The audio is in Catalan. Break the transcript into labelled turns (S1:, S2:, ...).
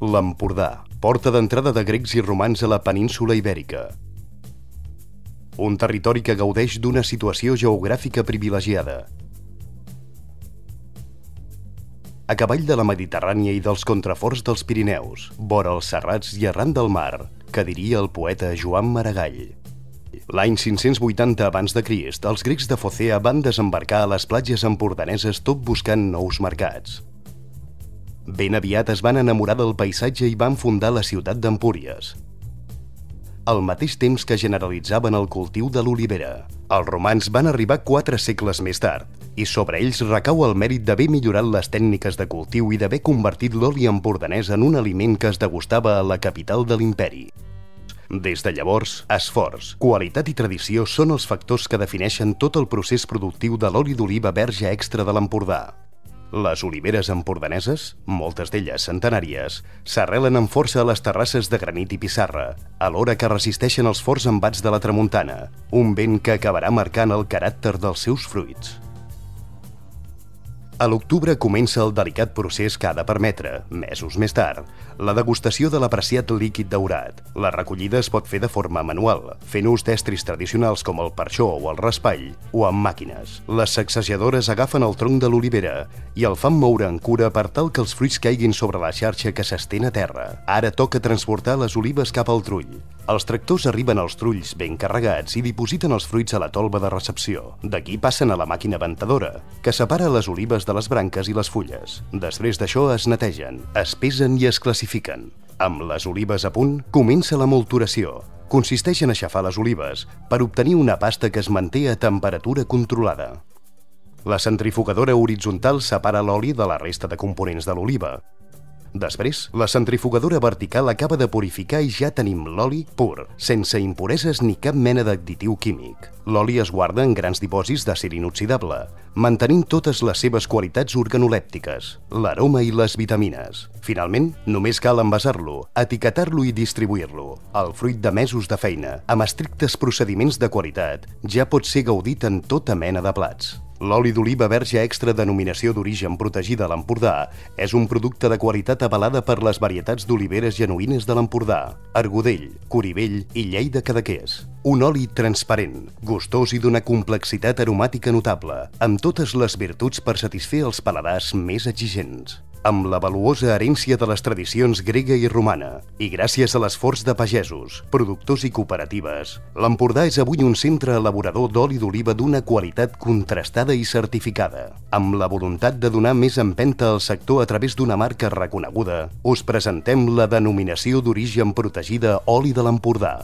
S1: L'Empordà, porta d'entrada de grecs i romans a la península Ibèrica. Un territori que gaudeix d'una situació geogràfica privilegiada. A cavall de la Mediterrània i dels contraforts dels Pirineus, vora els serrats i arran del mar, que diria el poeta Joan Maragall. L'any 580 abans de Crist, els grecs de Focea van desembarcar a les platges empordaneses tot buscant nous mercats. Ben aviat es van enamorar del paisatge i van fundar la ciutat d'Empúries. Al mateix temps que generalitzaven el cultiu de l'olivera, els romans van arribar 4 segles més tard, i sobre ells recau el mèrit d'haver millorat les tècniques de cultiu i d'haver convertit l'oli empordanès en un aliment que es degustava a la capital de l'imperi. Des de llavors, esforç, qualitat i tradició són els factors que defineixen tot el procés productiu de l'oli d'oliva verge extra de l'Empordà. Les oliveres empordaneses, moltes d'elles centenàries, s'arrelen amb força a les terrasses de granit i pissarra, alhora que resisteixen els forts embats de la tramuntana, un vent que acabarà marcant el caràcter dels seus fruits. A l'octubre comença el delicat procés que ha de permetre, mesos més tard, la degustació de l'apreciat líquid daurat. La recollida es pot fer de forma manual, fent ús d'estris tradicionals com el parxó o el raspall, o amb màquines. Les sacsejadores agafen el tronc de l'olivera i el fan moure en cura per tal que els fruits caiguin sobre la xarxa que s'estén a terra. Ara toca transportar les olives cap al trull. Els tractors arriben als trulls ben carregats i dipositen els fruits a la tolva de recepció. D'aquí passen a la màquina ventadora, que separa les olives de les branques i les fulles. Després d'això es netegen, es pesen i es classifiquen. Amb les olives a punt, comença la molturació. Consisteix en aixafar les olives per obtenir una pasta que es manté a temperatura controlada. La centrifugadora horitzontal separa l'oli de la resta de components de l'oliva. Després, la centrifugadora vertical acaba de purificar i ja tenim l'oli pur, sense impureses ni cap mena d'additiu químic. L'oli es guarda en grans dipòsits d'acer inoxidable, mantenint totes les seves qualitats organolèptiques, l'aroma i les vitamines. Finalment, només cal envasar-lo, etiquetar-lo i distribuir-lo. El fruit de mesos de feina, amb estrictes procediments de qualitat, ja pot ser gaudit en tota mena de plats. L'oli d'oliva verge extra denominació d'origen protegida a l'Empordà és un producte de qualitat avalada per les varietats d'oliveres genuïnes de l'Empordà, Argodell, Corivell i Lleida Cadaqués. Un oli transparent, gustós i d'una complexitat aromàtica notable, amb totes les virtuts per satisfer els paladars més exigents. Amb la valuosa herència de les tradicions grega i romana, i gràcies a l'esforç de pagesos, productors i cooperatives, l'Empordà és avui un centre elaborador d'oli d'oliva d'una qualitat contrastada i certificada. Amb la voluntat de donar més empenta al sector a través d'una marca reconeguda, us presentem la denominació d'origen protegida Oli de l'Empordà.